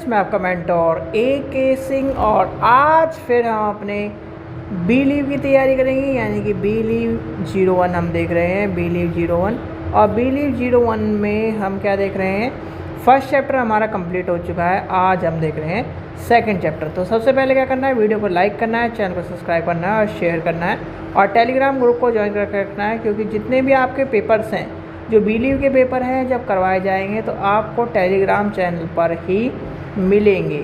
Friends, मैं आपका mentor AK Singh और आज फिर हम अपने बी लीव की तैयारी करेंगे, यानी कि बी लीव 01 हम देख रहे हैं। बी लीव 01 और बी लीव 01 में हम क्या देख रहे हैं, फर्स्ट चैप्टर हमारा कंप्लीट हो चुका है। आज हम देख रहे हैं सेकंड चैप्टर। तो सबसे पहले क्या करना है, वीडियो को लाइक करना है, चैनल को सब्सक्राइब करना है और शेयर करना है और टेलीग्राम ग्रुप को ज्वाइन करके रखना है, क्योंकि जितने भी आपके पेपर्स हैं, जो बी लीव के पेपर हैं, जब करवाए जाएंगे तो आपको टेलीग्राम चैनल पर ही मिलेंगे।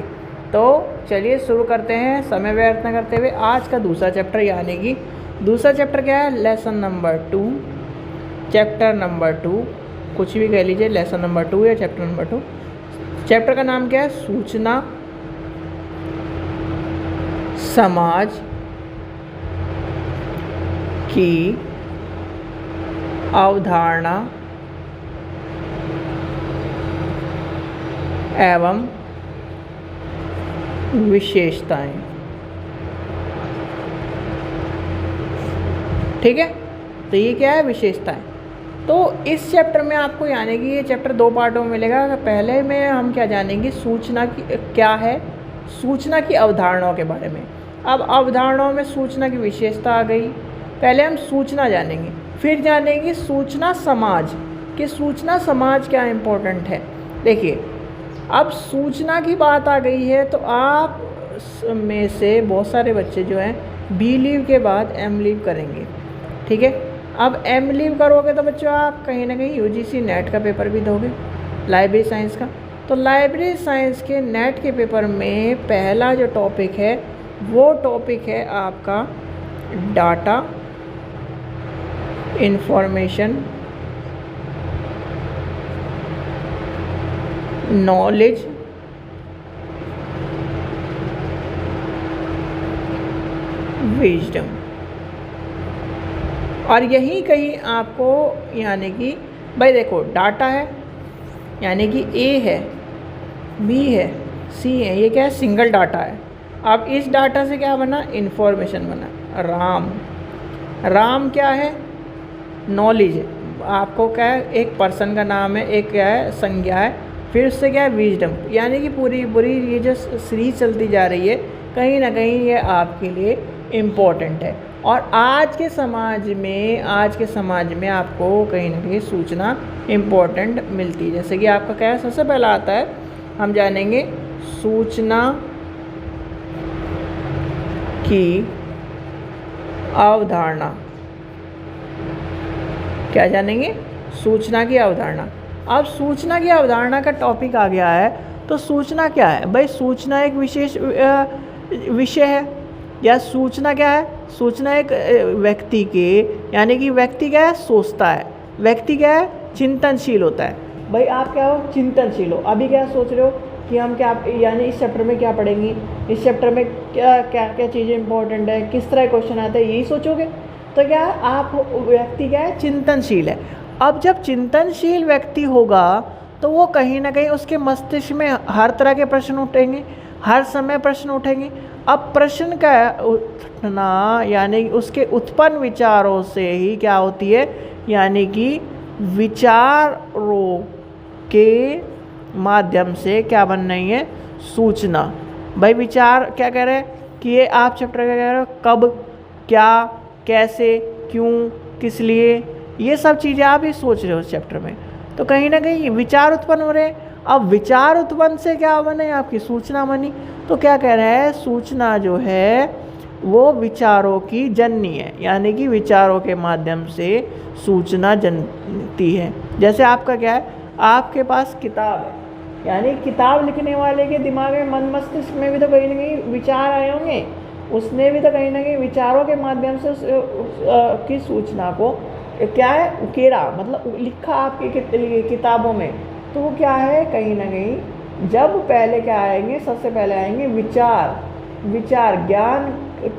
तो चलिए शुरू करते हैं समय व्यर्थ न करते हुए आज का दूसरा चैप्टर, यानी कि दूसरा चैप्टर क्या है, लेसन नंबर 2, चैप्टर नंबर 2, कुछ भी कह लीजिए, लेसन नंबर 2 या चैप्टर नंबर 2। चैप्टर का नाम क्या है, सूचना समाज की अवधारणा एवं विशेषताएं। ठीक है, तो ये क्या है, विशेषताएं। तो इस चैप्टर में आपको, यानी कि ये चैप्टर दो पार्टों में मिलेगा। पहले में हम क्या जानेंगे, सूचना की क्या है, सूचना की अवधारणाओं के बारे में। अब अवधारणाओं में सूचना की विशेषता आ गई। पहले हम सूचना जानेंगे, फिर जानेंगे सूचना समाज कि सूचना समाज क्या इम्पोर्टेंट है। देखिए, अब सूचना की बात आ गई है तो आप में से बहुत सारे बच्चे जो हैं बी लीव के बाद एम लीव करेंगे। ठीक है, अब एम लीव करोगे तो बच्चों आप कहीं ना कहीं UGC नेट का पेपर भी दोगे, लाइब्रेरी साइंस का। तो लाइब्रेरी साइंस के नेट के पेपर में पहला जो टॉपिक है वो टॉपिक है आपका डाटा इंफॉर्मेशन नॉलेज विजडम। और यही कहीं आपको, यानी कि भाई देखो, डाटा है यानी कि A है, B है, C है, ये क्या है, सिंगल डाटा है। अब इस डाटा से क्या बना, इंफॉर्मेशन बना। राम क्या है, नॉलेज है। आपको क्या है, एक पर्सन का नाम है, एक क्या है, संज्ञा है। फिर उससे क्या है, विजडम, यानी कि पूरी ये जो सीरीज चलती जा रही है, कहीं ना कहीं ये आपके लिए इम्पोर्टेंट है। और आज के समाज में आपको कहीं ना कहीं सूचना इम्पोर्टेंट मिलती है। जैसे कि आपका क्या है, सबसे पहला आता है, हम जानेंगे सूचना की अवधारणा। क्या जानेंगे, सूचना की अवधारणा। अब सूचना की अवधारणा का टॉपिक आ गया है, तो सूचना क्या है भाई, सूचना एक विशेष विषय है, या सूचना क्या है, सूचना एक व्यक्ति के, यानी कि व्यक्ति क्या है, सोचता है, व्यक्ति क्या है, चिंतनशील होता है। भाई आप क्या हो, चिंतनशील हो। अभी क्या सोच रहे हो कि हम क्या, यानी इस चैप्टर में क्या पढ़ेंगे, इस चैप्टर में क्या क्या क्या चीज़ें इंपॉर्टेंट है, किस तरह क्वेश्चन आता है, यही सोचोगे। तो क्या है, आप व्यक्ति क्या है, चिंतनशील है। अब जब चिंतनशील व्यक्ति होगा तो वो कहीं ना कहीं उसके मस्तिष्क में हर तरह के प्रश्न उठेंगे, हर समय प्रश्न उठेंगे। अब प्रश्न का उठना, यानी उसके उत्पन्न विचारों से ही क्या होती है, यानी कि विचारों के माध्यम से क्या बन रही है, सूचना। भाई विचार क्या कह रहे हैं कि ये आप चैप्टर क्या कह रहे हो, कब, क्या, कैसे, क्यों, किस लिए, ये सब चीज़ें आप ही सोच रहे हो इस चैप्टर में। तो कहीं ना कहीं विचार उत्पन्न हो रहे हैं। अब विचार उत्पन्न से क्या बने, आपकी सूचना बनी। तो क्या कह रहे हैं, सूचना जो है वो विचारों की जननी है, यानी कि विचारों के माध्यम से सूचना जनती है। जैसे आपका क्या है, आपके पास किताब है, यानी किताब लिखने वाले के दिमाग में, मन मस्तिष्क में भी तो कहीं ना कहीं विचार आए होंगे, उसने भी तो कहीं ना कहीं विचारों के माध्यम से की सूचना को क्या है, उकेरा, मतलब लिखा आपकी किताबों में। तो वो क्या है, कहीं ना कहीं जब पहले क्या आएंगे, सबसे पहले आएंगे विचार, ज्ञान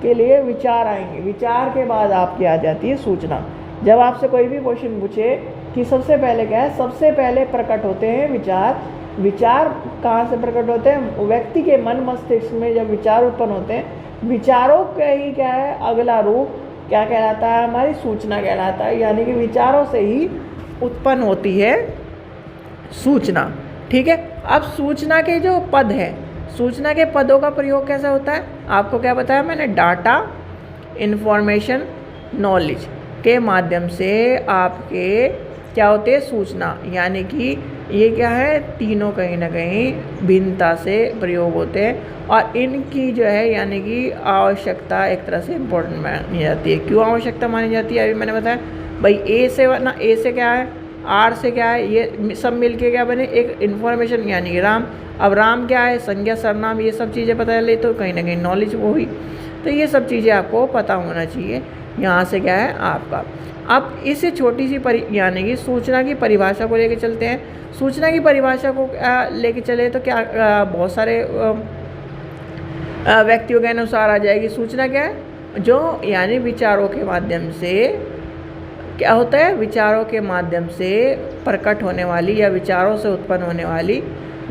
के लिए विचार आएंगे, विचार के बाद आपकी आ जाती है सूचना। जब आपसे कोई भी क्वेश्चन पूछे कि सबसे पहले क्या है, सबसे पहले प्रकट होते हैं विचार कहाँ से प्रकट होते हैं, व्यक्ति के मन मस्तिष्क में जब विचार उत्पन्न होते हैं, विचारों का ही क्या है, अगला रूप क्या कहलाता है, हमारी सूचना कहलाता है। यानी कि विचारों से ही उत्पन्न होती है सूचना। ठीक है, अब सूचना के जो पद है, सूचना के पदों का प्रयोग कैसे होता है, आपको क्या बताया मैंने, डाटा, इंफॉर्मेशन, नॉलेज के माध्यम से आपके क्या होते हैं, सूचना, यानी कि ये क्या है, तीनों कहीं ना कहीं भिन्नता से प्रयोग होते हैं और इनकी जो है यानी कि आवश्यकता एक तरह से इम्पोर्टेंट मानी जाती है। क्यों आवश्यकता मानी जाती है, अभी मैंने बताया भाई, ए से ना, ए से क्या है, आर से क्या है, ये सब मिलके क्या बने, एक इन्फॉर्मेशन यानी कि राम। अब राम क्या है, संज्ञा, सरनाम, ये सब चीज़ें पता चले तो कहीं ना कहीं नॉलेज वो हुई। तो ये सब चीज़ें आपको पता होना चाहिए। यहाँ से क्या है आपका, अब इस छोटी सी यानी कि सूचना की परिभाषा को लेके चलते हैं। सूचना की परिभाषा को लेके चले तो क्या बहुत सारे व्यक्तियों के अनुसार आ जाएगी। सूचना क्या है, जो यानी विचारों के माध्यम से क्या होता है, विचारों के माध्यम से प्रकट होने वाली या विचारों से उत्पन्न होने वाली,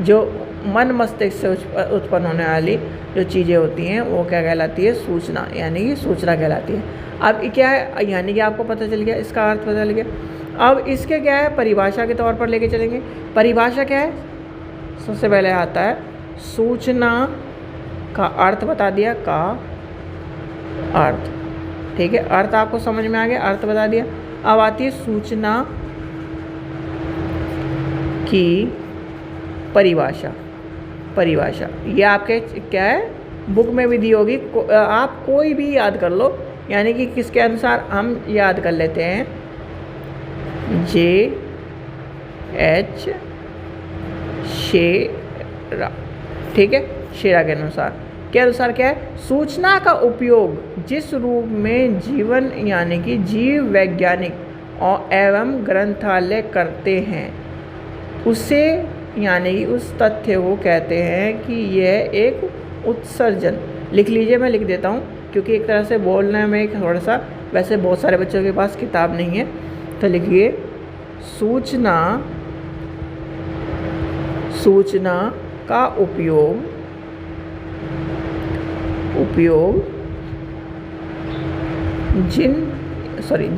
जो मन मस्तिष्क से उत्पन्न होने वाली जो चीज़ें होती हैं वो क्या कहलाती है, सूचना, यानी कि सूचना कहलाती है। अब ये क्या है, यानी कि आपको पता चल गया, इसका अर्थ पता चल गया। अब इसके क्या है, परिभाषा के तौर पर लेके चलेंगे। परिभाषा क्या है, सबसे पहले आता है सूचना का अर्थ बता दिया, का अर्थ, ठीक है, अर्थ आपको समझ में आ गया, अर्थ बता दिया। अब आती है सूचना की परिभाषा। परिभाषा ये आपके क्या है, बुक में भी दी होगी, आप कोई भी याद कर लो, यानी कि किसके अनुसार हम याद कर लेते हैं, JH शेरा, ठीक है, शेरा के अनुसार। के अनुसार क्या है, सूचना का उपयोग जिस रूप में जीवन यानी कि जीव वैज्ञानिक और एवं ग्रंथालय करते हैं उसे यानी कि उस तथ्य को कहते हैं कि यह एक उत्सर्जन, लिख लीजिए, मैं लिख देता हूँ क्योंकि एक तरह से बोलने में थोड़ा सा, वैसे बहुत सारे बच्चों के पास किताब नहीं है, तो लिखिए सूचना का उपयोग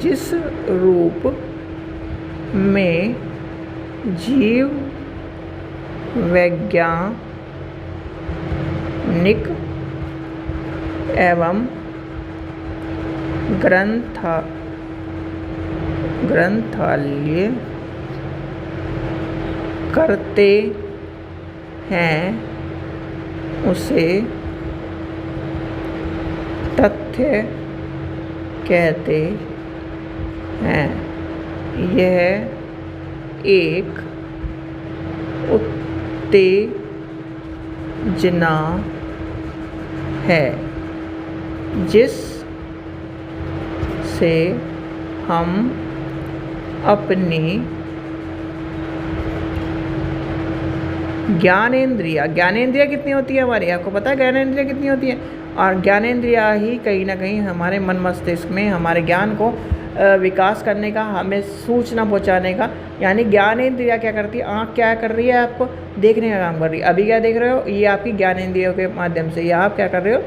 जिस रूप में जीव वैज्ञानिक एवं ग्रंथालय करते हैं उसे तथ्य कहते हैं। यह एक उत्तेजना है जिस से हम अपनी ज्ञानेंद्रिया कितनी होती है हमारी, आपको पता है ज्ञानेंद्रिया कितनी होती है, और ज्ञानेंद्रिया ही कहीं ना कहीं हमारे मन मस्तिष्क में हमारे ज्ञान को विकास करने का, हमें सूचना पहुंचाने का, यानी ज्ञानेंद्रिया क्या करती है, आँख क्या कर रही है, आपको देखने का काम कर रही है। अभी क्या देख रहे हो, ये आपकी ज्ञानेंद्रियों के माध्यम से, या आप क्या कर रहे हो,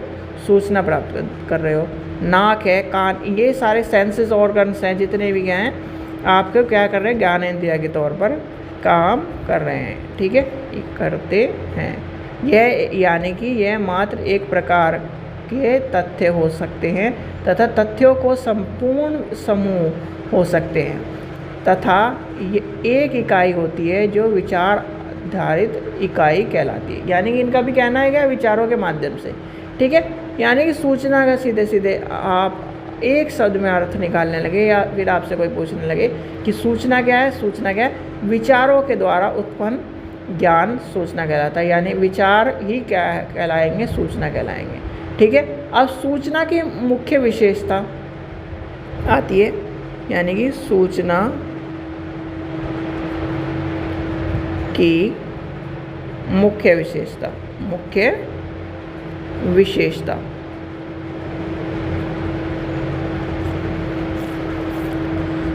सूचना प्राप्त कर रहे हो। नाक है, कान, ये सारे सेंसेस ऑर्गन्स हैं जितने भी हैं, आपको क्या कर रहे हैं, ज्ञानेंद्रिया के तौर पर काम कर रहे हैं, ठीक है, करते हैं। यह यानी कि यह मात्र एक प्रकार के तथ्य हो सकते हैं तथा तथ्यों को संपूर्ण समूह हो सकते हैं, तथा ये एक इकाई होती है जो विचार आधारित इकाई कहलाती है। यानी कि इनका भी कहना है क्या, विचारों के माध्यम से, ठीक है। यानी कि सूचना का सीधे सीधे आप एक शब्द में अर्थ निकालने लगे या फिर आपसे कोई पूछने लगे कि सूचना क्या है, सूचना क्या है, विचारों के द्वारा उत्पन्न ज्ञान सूचना कहलाता है, यानी विचार ही क्या कहलाएंगे, सूचना कहलाएंगे, ठीक है। अब सूचना की मुख्य विशेषता आती है, यानी कि सूचना की मुख्य विशेषता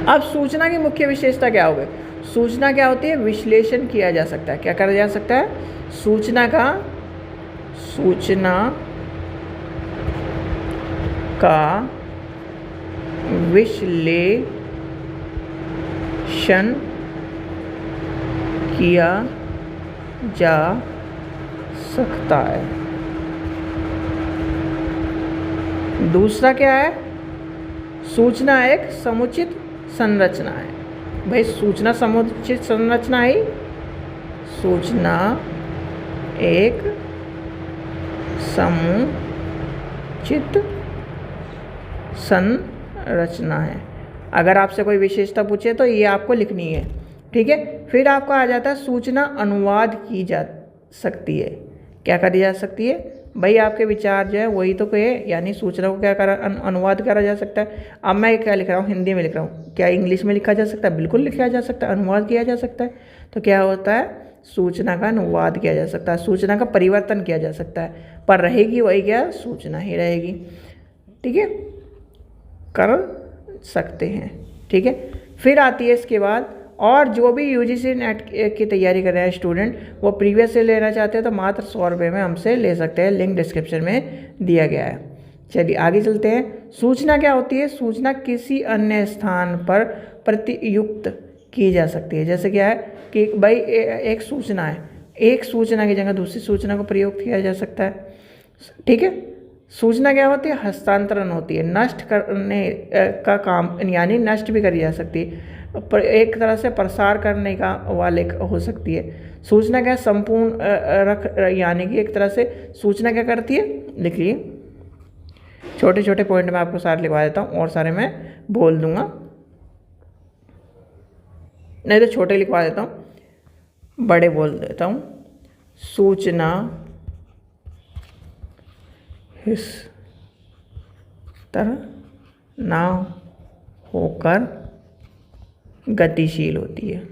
अब सूचना की मुख्य विशेषता क्या हो गई, सूचना क्या होती है, विश्लेषण किया जा सकता है, क्या करा जा सकता है, सूचना का विश्लेषण किया जा सकता है। दूसरा क्या है, सूचना एक समुचित संरचना है। भाई सूचना समुचित संरचना है, सूचना एक समुचित संरचना है। अगर आपसे कोई विशेषता पूछे तो ये आपको लिखनी है, ठीक है। फिर आपका आ जाता है सूचना अनुवाद की जा सकती है। क्या करी जा सकती है भाई, आपके विचार जो है वही तो कहे, यानी सूचना को क्या करा अनुवाद करा जा सकता है। अब मैं क्या लिख रहा हूँ, हिंदी में लिख रहा हूँ, क्या इंग्लिश में लिखा जा सकता है? बिल्कुल लिखा जा सकता है, अनुवाद किया जा सकता है। तो क्या होता है, सूचना का अनुवाद किया जा सकता है, सूचना का परिवर्तन किया जा सकता है, पर रहेगी वही क्या, सूचना ही रहेगी, ठीक है, कर सकते हैं, ठीक है। फिर आती है इसके बाद, और जो भी यूजीसी नेट की तैयारी कर रहे हैं स्टूडेंट, वो प्रीवियस से लेना चाहते हैं तो मात्र 100 रुपये में हमसे ले सकते हैं, लिंक डिस्क्रिप्शन में दिया गया है। चलिए आगे चलते हैं। सूचना क्या होती है, सूचना किसी अन्य स्थान पर प्रतियुक्त की जा सकती है। जैसे क्या है कि भाई एक सूचना है, एक सूचना की जगह दूसरी सूचना को प्रयोग किया जा सकता है, ठीक है। सूचना क्या होती है, हस्तांतरण होती है, नष्ट करने का काम, यानी नष्ट भी करी जा सकती है, पर एक तरह से प्रसार करने का वाले हो सकती है। सूचना क्या संपूर्ण यानी कि एक तरह से सूचना क्या करती है, लिखिए, छोटे छोटे पॉइंट में आपको सारे लिखवा देता हूँ और सारे मैं बोल दूंगा, नहीं तो छोटे लिखवा देता हूँ, बड़े बोल देता हूँ। सूचना इस तरह ना होकर गतिशील होती है,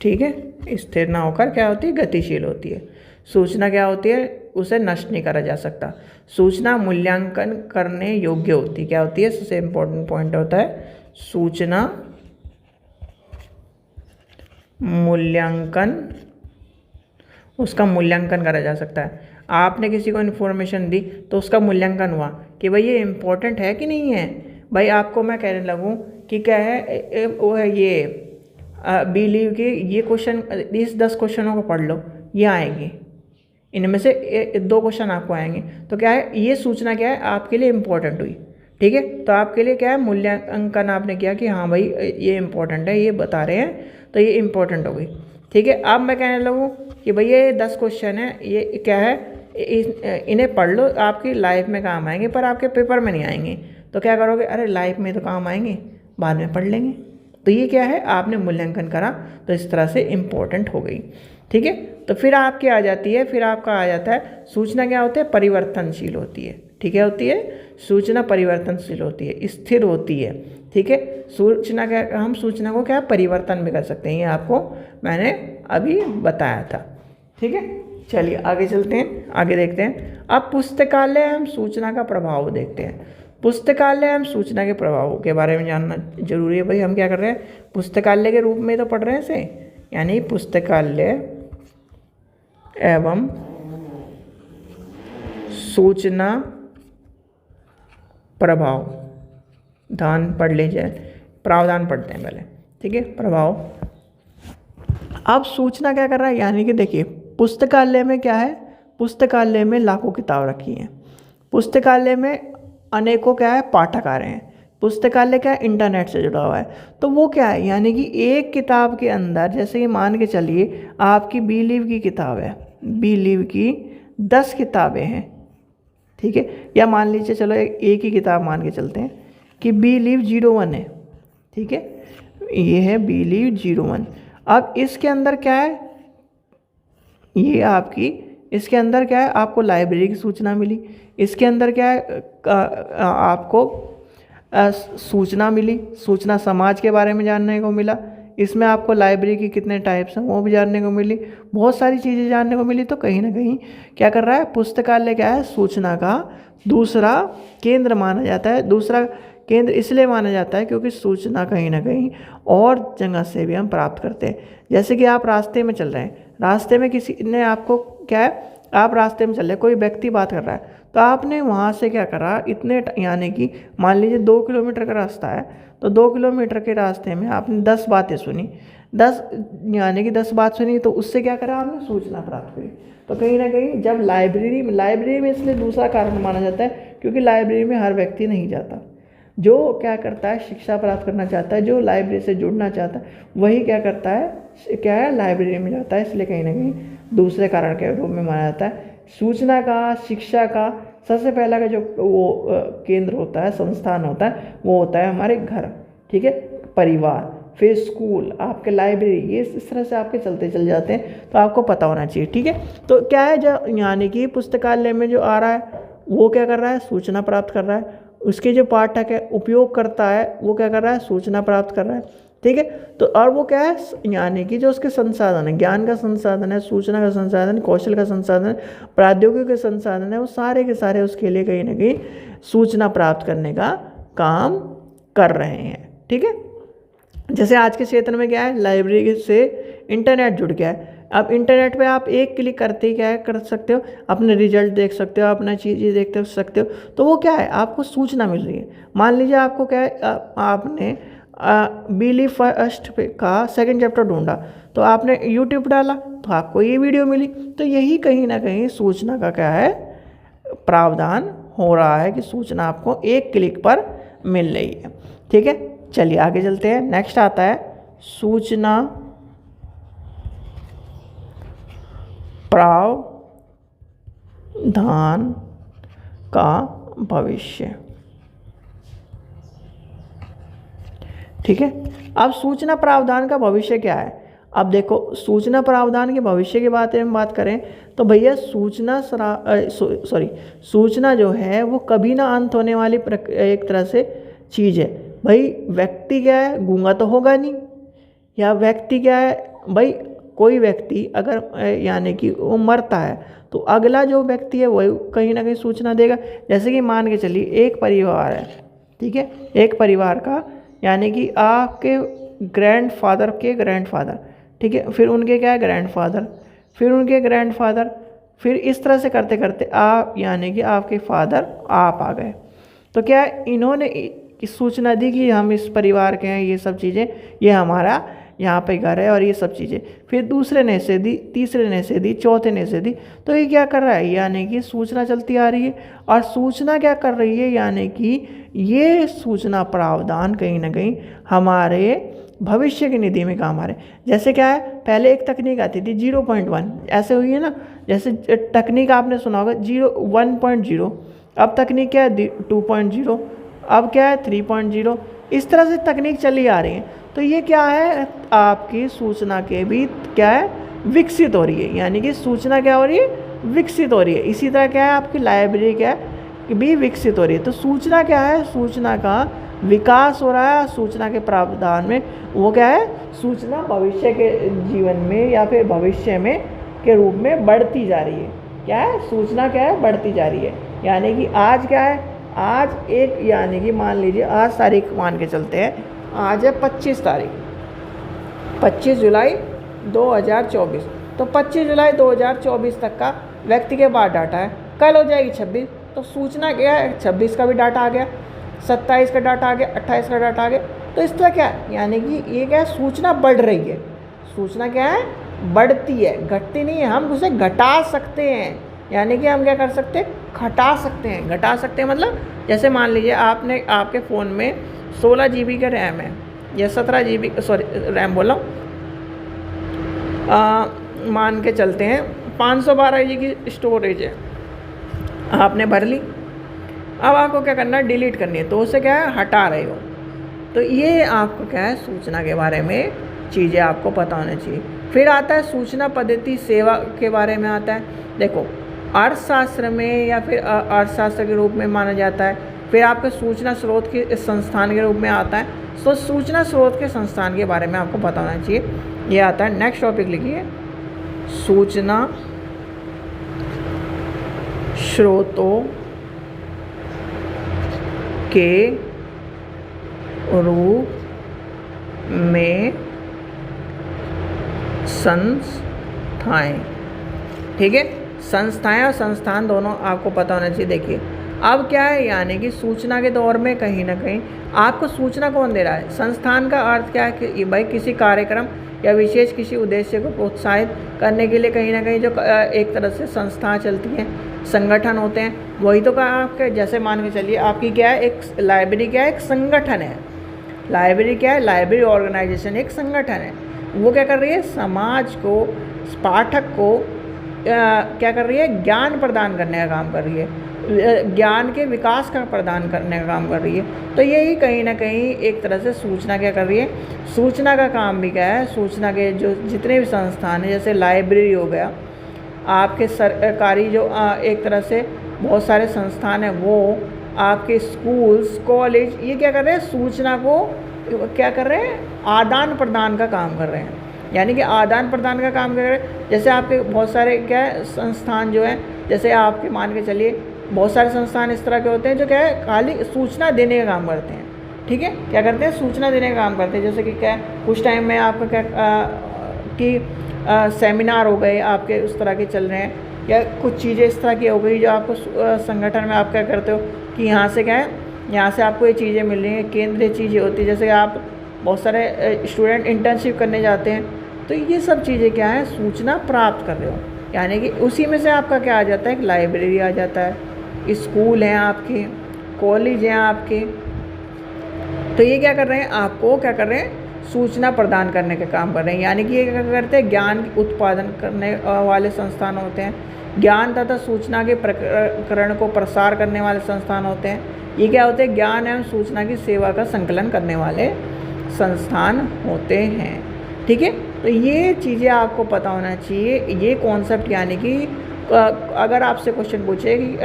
ठीक है, स्थिर ना होकर क्या होती है, गतिशील होती है। सूचना क्या होती है, उसे नष्ट नहीं करा जा सकता। सूचना मूल्यांकन करने योग्य होती है, क्या होती है, सबसे इम्पोर्टेंट पॉइंट होता है, सूचना मूल्यांकन, उसका मूल्यांकन करा जा सकता है। आपने किसी को इन्फॉर्मेशन दी तो उसका मूल्यांकन हुआ कि भाई ये इम्पोर्टेंट है कि नहीं है। भाई आपको मैं कहने लगूँ कि क्या है, वो है ये बिलीव के ये क्वेश्चन, इस 10 क्वेश्चनों को पढ़ लो, ये आएंगे, इनमें से 2 क्वेश्चन आपको आएंगे, तो क्या है, ये सूचना क्या है आपके लिए इम्पोर्टेंट हुई, ठीक है। तो आपके लिए क्या है, मूल्यांकन आपने किया कि हाँ भाई ये इम्पोर्टेंट है, ये बता रहे हैं तो ये इम्पोर्टेंट हो गई, ठीक है। अब मैं कहने लगूँ कि भैया ये 10 क्वेश्चन है, ये क्या है, इन्हें पढ़ लो, आपकी लाइफ में काम आएंगे पर आपके पेपर में नहीं आएंगे। तो क्या करोगे, अरे लाइफ में तो काम आएंगे, बाद में पढ़ लेंगे। तो ये क्या है, आपने मूल्यांकन करा तो इस तरह से इम्पोर्टेंट हो गई, ठीक है। तो फिर आपकी आ जाती है, फिर आपका आ जाता है सूचना क्या होती है, परिवर्तनशील होती है, ठीक है, होती है सूचना परिवर्तनशील होती है, स्थिर होती है, ठीक है। सूचना क्या, हम सूचना को क्या परिवर्तन भी कर सकते हैं, ये आपको मैंने अभी बताया था, ठीक है। चलिए आगे चलते हैं, आगे देखते हैं। अब पुस्तकालय एवं सूचना का प्रभाव देखते हैं। पुस्तकालय एवं सूचना के प्रभाव के बारे में जानना जरूरी है। भाई हम क्या कर रहे हैं, पुस्तकालय के रूप में तो पढ़ रहे हैं इसे, यानी पुस्तकालय एवं सूचना प्रभाव, ध्यान पढ़ लीजिए, प्रावधान पढ़ते हैं पहले, ठीक है, प्रभाव। अब सूचना क्या कर रहा है, यानी कि देखिए पुस्तकालय में क्या है, पुस्तकालय में लाखों किताब रखी हैं, पुस्तकालय में अनेकों क्या है पाठक आ रहे हैं, पुस्तकालय क्या है इंटरनेट से जुड़ा हुआ है। तो वो क्या है, यानी कि एक किताब के अंदर, जैसे कि मान के चलिए आपकी बी लीव की किताब है, बी लीव की 10 किताबें हैं, ठीक है, या मान लीजिए चलो एक ही किताब मान के चलते हैं कि बी लीव 01 है, ठीक है, ये है बी लीव 01। अब इसके अंदर क्या है, ये आपकी, इसके अंदर क्या है, आपको लाइब्रेरी की सूचना मिली, इसके अंदर क्या है आपको सूचना मिली, सूचना समाज के बारे में जानने को मिला, इसमें आपको लाइब्रेरी की कितने टाइप्स हैं वो भी जानने को मिली, बहुत सारी चीज़ें जानने को मिली। तो कहीं ना कहीं क्या कर रहा है, पुस्तकालय क्या है, सूचना का दूसरा केंद्र माना जाता है। दूसरा केंद्र इसलिए माना जाता है क्योंकि सूचना कहीं ना कहीं और जगह से भी हम प्राप्त करते हैं। जैसे कि आप रास्ते में चल रहे हैं, रास्ते में किसी ने आपको क्या है, आप रास्ते में चल रहे, कोई व्यक्ति बात कर रहा है, तो आपने वहाँ से क्या करा, इतने यानी कि मान लीजिए 2 किलोमीटर का रास्ता है, तो 2 किलोमीटर के रास्ते में आपने 10 बातें सुनी, 10 यानी कि 10 बात सुनी तो उससे क्या करा आपने, सूचना प्राप्त करी। तो कहीं ना कहीं जब लाइब्रेरी में इसलिए दूसरा कारण माना जाता है क्योंकि लाइब्रेरी में हर व्यक्ति नहीं जाता। जो क्या करता है, शिक्षा प्राप्त करना चाहता है, जो लाइब्रेरी से जुड़ना चाहता है, वही क्या करता है, क्या है, लाइब्रेरी में जाता है। इसलिए कहीं ना कहीं दूसरे कारण के रूप में माना जाता है। सूचना का, शिक्षा का सबसे पहला का जो वो केंद्र होता है, संस्थान होता है, वो होता है हमारे घर, ठीक है, परिवार, फिर स्कूल, आपके लाइब्रेरी, ये इस तरह से आपके चलते चल जाते हैं। तो आपको पता होना चाहिए, ठीक है। तो क्या है, जो यानी कि पुस्तकालय में जो आ रहा है वो क्या कर रहा है, सूचना प्राप्त कर रहा है। उसके जो पाठक है, उपयोग करता है, वो क्या कर रहा है, सूचना प्राप्त कर रहा है, ठीक है। तो और वो क्या है, यानी कि जो उसके संसाधन है, ज्ञान का संसाधन है, सूचना का संसाधन, कौशल का संसाधन, प्रौद्योगिकी के संसाधन है, वो सारे के सारे उसके लिए कहीं ना कहीं सूचना प्राप्त करने का काम कर रहे हैं, ठीक है। जैसे आज के क्षेत्र में क्या है, लाइब्रेरी से इंटरनेट जुड़ गया है। अब इंटरनेट पे आप एक क्लिक करते ही क्या है, कर सकते हो, अपने रिजल्ट देख सकते हो, अपना चीज़ें देखते हो सकते हो। तो वो क्या है, आपको सूचना मिल रही है। मान लीजिए आपको क्या है, आपने बिली फर्स्ट का 2nd चैप्टर ढूंढा, तो आपने यूट्यूब डाला तो आपको ये वीडियो मिली। तो यही कहीं ना कहीं सूचना का क्या है, प्रावधान हो रहा है कि सूचना आपको एक क्लिक पर मिल रही है, ठीक है। चलिए आगे चलते हैं। नेक्स्ट आता है सूचना प्रावधान का भविष्य, ठीक है। अब सूचना प्रावधान का भविष्य क्या है। अब देखो, सूचना प्रावधान के भविष्य के बारे में बात करें तो भैया सूचना जो है वो कभी ना अंत होने वाली एक तरह से चीज़ है। भाई व्यक्ति क्या है, गूंगा तो होगा नहीं, या व्यक्ति क्या है, भाई कोई व्यक्ति अगर यानी कि वो मरता है तो अगला जो व्यक्ति है वही कहीं ना कहीं सूचना देगा। जैसे कि मान के चलिए एक परिवार है, ठीक है, एक परिवार का यानी कि आपके ग्रैंडफादर के ग्रैंडफादर, ठीक है, फिर उनके क्या है ग्रैंडफादर, फिर उनके ग्रैंडफादर, फिर इस तरह से करते करते आप यानी कि आपके फादर आप आ गए। तो क्या इन्होंने इस सूचना दी कि हम इस परिवार के हैं, ये सब चीज़ें, ये हमारा यहाँ पे घर है और ये सब चीज़ें। फिर दूसरे ने से दी, तीसरे ने से दी, चौथे ने से दी। तो ये क्या कर रहा है, यानी कि सूचना चलती आ रही है। और सूचना क्या कर रही है, यानी कि ये सूचना प्रावधान कहीं ना कहीं हमारे भविष्य की निधि में काम आ रहे। जैसे क्या है, पहले एक तकनीक आती थी 0.1, ऐसे हुई है ना, जैसे तकनीक आपने सुना होगा 1.0, अब तकनीक क्या है 2.0, अब क्या है 3.0, इस तरह से तकनीक चली आ रही है। तो ये क्या है, आपकी सूचना के भी क्या है, विकसित हो रही है, यानी कि सूचना क्या हो रही है, विकसित हो रही है। इसी तरह क्या है, आपकी लाइब्रेरी क्या है भी विकसित हो रही है। तो सूचना क्या है, सूचना का विकास हो रहा है। सूचना के प्रावधान में वो क्या है, सूचना भविष्य के जीवन में या फिर भविष्य में के रूप में बढ़ती जा रही है। क्या है, सूचना क्या है, बढ़ती जा रही है। यानी कि आज क्या है, आज एक यानी कि मान लीजिए आज तारीख मान के चलते हैं, आज है 25 तारीख, 25 जुलाई 2024। तो 25 जुलाई 2024 तक का व्यक्ति के बाद डाटा है, कल हो जाएगी 26, तो सूचना क्या है, 26 का भी डाटा आ गया, 27 का डाटा आ गया, 28 का डाटा आ गया। तो इस तरह क्या है, यानी कि ये क्या है, सूचना बढ़ रही है। सूचना क्या है, बढ़ती है, घटती नहीं है। हम उसे घटा सकते हैं, यानी कि हम क्या कर सकते हैं, घटा सकते हैं। घटा सकते हैं मतलब जैसे मान लीजिए आपने आपके फ़ोन में 16 GB का रैम है या 17 GB रैम बोला, मान के चलते हैं 512 GB की स्टोरेज है, आपने भर ली। अब आपको क्या करना है, डिलीट करनी है, तो उसे क्या है, हटा रहे हो। तो ये आपको क्या है, सूचना के बारे में चीज़ें आपको पता होना चाहिए। फिर आता है सूचना पद्धति सेवा के बारे में आता है। देखो, अर्थशास्त्र में या फिर अर्थशास्त्र के रूप में माना जाता है। फिर आपके सूचना स्रोत के संस्थान के रूप में आता है। तो सूचना स्रोत के संस्थान के बारे में आपको पता होना चाहिए। ये आता है, नेक्स्ट टॉपिक लिखिए, सूचना स्रोतों के रूप में संस्थाएं। ठीक है, संस्थाएं और संस्थान दोनों आपको पता होना चाहिए। देखिए, अब क्या है, यानी कि सूचना के दौर में कहीं ना कहीं आपको सूचना कौन दे रहा है? संस्थान का अर्थ क्या है कि भाई किसी कार्यक्रम या विशेष किसी उद्देश्य को प्रोत्साहित करने के लिए कहीं ना कहीं जो एक तरह से संस्थाएं चलती हैं, संगठन होते हैं, वही तो कहा आपके। जैसे मान के चलिए आपकी क्या है, एक लाइब्रेरी क्या है, एक संगठन है। लाइब्रेरी क्या है? लाइब्रेरी ऑर्गेनाइजेशन एक संगठन है। वो क्या कर रही है? समाज को, पाठक को क्या कर रही है? ज्ञान प्रदान करने का काम कर रही है, ज्ञान के विकास का प्रदान करने का काम कर रही है। तो यही कहीं ना कहीं एक तरह से सूचना क्या कर रही है? सूचना का काम भी क्या है? सूचना के जो जितने भी संस्थान हैं, जैसे लाइब्रेरी हो गया, आपके सरकारी जो एक तरह से बहुत सारे संस्थान हैं, वो आपके स्कूल्स, कॉलेज, ये क्या कर रहे हैं? सूचना को क्या कर रहे हैं? आदान प्रदान का काम कर रहे हैं। यानी कि आदान प्रदान का काम कर रहे हैं। जैसे आपके बहुत सारे क्या है संस्थान जो हैं, जैसे आपके मान के चलिए बहुत सारे संस्थान इस तरह के होते हैं जो क्या है, खाली सूचना देने का काम करते हैं। ठीक है, क्या करते हैं? सूचना देने का काम करते हैं। जैसे कि क्या है, कुछ टाइम में आपका क्या कि सेमिनार हो गए आपके उस तरह के चल रहे हैं, या कुछ चीज़ें इस तरह की हो गई जो आपको संगठन में आप क्या करते हो कि यहाँ से क्या है, यहाँ से आपको ये चीज़ें मिल रही हैं, केंद्रीय चीज़ें होती है। जैसे आप बहुत सारे स्टूडेंट इंटर्नशिप करने जाते हैं, तो ये सब चीज़ें क्या है? सूचना प्राप्त कर रहे हो। यानी कि उसी में से आपका क्या आ जाता है? एक लाइब्रेरी आ जाता है, स्कूल हैं आपके, कॉलेज हैं आपके। तो ये क्या कर रहे हैं? आपको क्या कर रहे हैं? सूचना प्रदान करने का काम कर रहे हैं। यानी कि ये क्या करते हैं? ज्ञान उत्पादन करने वाले संस्थान होते हैं, ज्ञान तथा सूचना के प्रकरण को प्रसार करने वाले संस्थान होते हैं। ये क्या होते हैं? ज्ञान एवं सूचना की सेवा का संकलन करने वाले संस्थान होते हैं। ठीक है, तो ये चीज़ें आपको पता होना चाहिए। ये कॉन्सेप्ट, यानी कि अगर आपसे क्वेश्चन पूछे कि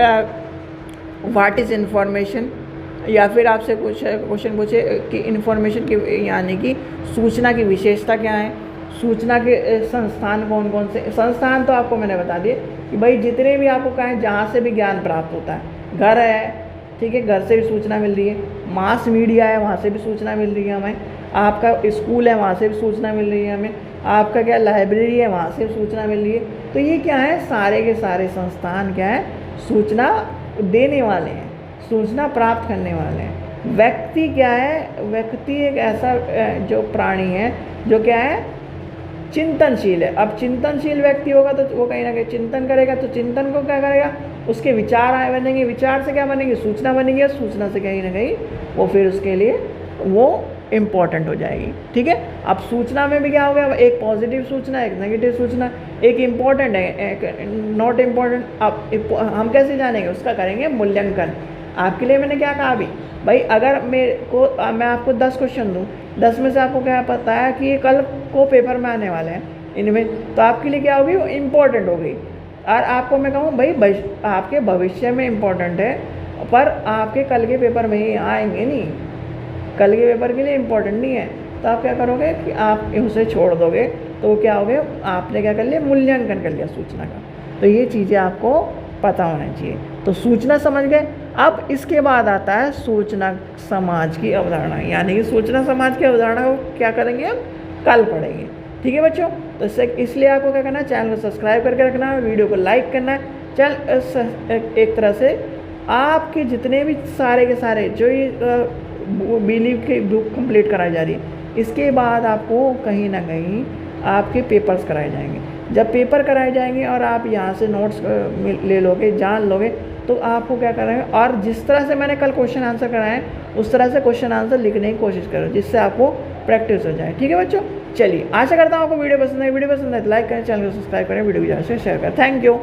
व्हाट इज़ इन्फॉर्मेशन, या फिर आपसे कुछ क्वेश्चन पूछे कि इन्फॉर्मेशन की यानी कि सूचना की विशेषता क्या है, सूचना के संस्थान कौन कौन से। संस्थान तो आपको मैंने बता दिए कि भाई जितने भी आपको कहें जहाँ से भी ज्ञान प्राप्त होता है। घर है, ठीक है, घर से भी सूचना मिल रही है। मास मीडिया है, वहाँ से भी सूचना मिल रही है हमें। आपका स्कूल है, वहाँ से भी सूचना मिल रही है हमें। आपका क्या लाइब्रेरी है, वहाँ से सूचना मिल रही है। तो ये क्या है? सारे के सारे संस्थान क्या है? सूचना देने वाले हैं, सूचना प्राप्त करने वाले हैं। व्यक्ति क्या है? व्यक्ति एक ऐसा जो प्राणी है जो क्या है? चिंतनशील है। अब चिंतनशील व्यक्ति होगा तो वो कहीं ना कहीं चिंतन करेगा, तो चिंतन को क्या करेगा? उसके विचार आए बनेंगे, विचार से क्या बनेंगे? सूचना बनेगी, सूचना से कहीं ना कहीं वो फिर उसके लिए वो इम्पॉर्टेंट हो जाएगी। ठीक है, अब सूचना में भी क्या हो गया? एक पॉजिटिव सूचना, एक नेगेटिव सूचना, एक इम्पॉर्टेंट है, एक नॉट इम्पॉर्टेंट। अब हम कैसे जानेंगे? उसका करेंगे मूल्यांकन। आपके लिए मैंने क्या कहा अभी, भाई अगर मैं आपको 10 क्वेश्चन दूँ, 10 में से आपको क्या पता है कि ये कल को पेपर में आने वाले हैं इनमें, तो आपके लिए क्या होगी? वो इम्पोर्टेंट हो गई। और आपको मैं कहूँ भाई आपके भविष्य में इम्पोर्टेंट है, पर आपके कल के पेपर में ही आएंगे नहीं, कल के पेपर के लिए इम्पोर्टेंट नहीं है। तो आप क्या करोगे कि आप उसे छोड़ दोगे, तो क्या हो गया? आपने क्या कर लिया? मूल्यांकन कर लिया सूचना का। तो ये चीज़ें आपको पता होना चाहिए। तो सूचना समझ गए। अब इसके बाद आता है सूचना समाज की अवधारणा, यानी कि सूचना समाज की अवधारणा को क्या करेंगे हम? कल पढ़ेंगे। ठीक है बच्चों, तो इसलिए आपको क्या करना है? चैनल को सब्सक्राइब करके रखना है, वीडियो को लाइक करना है। एक तरह से आपके जितने भी सारे के सारे जो ये बिलीव की बुक कंप्लीट कराई जा रही है, इसके बाद आपको कहीं ना कहीं आपके पेपर्स कराए जाएंगे। जब पेपर कराए जाएंगे और आप यहाँ से नोट्स ले लोगे, जान लोगे, तो आपको क्या करेंगे? और जिस तरह से मैंने कल क्वेश्चन आंसर कराए उस तरह से क्वेश्चन आंसर लिखने की कोशिश करो, जिससे आपको प्रैक्टिस हो जाए। ठीक है बच्चों, चलिए आशा करता हूँ आपको वीडियो पसंद है। वीडियो पसंद है तो लाइक करें, चैनल को सब्सक्राइब करें, वीडियो को ज़्यादा से शेयर करें। Thank you.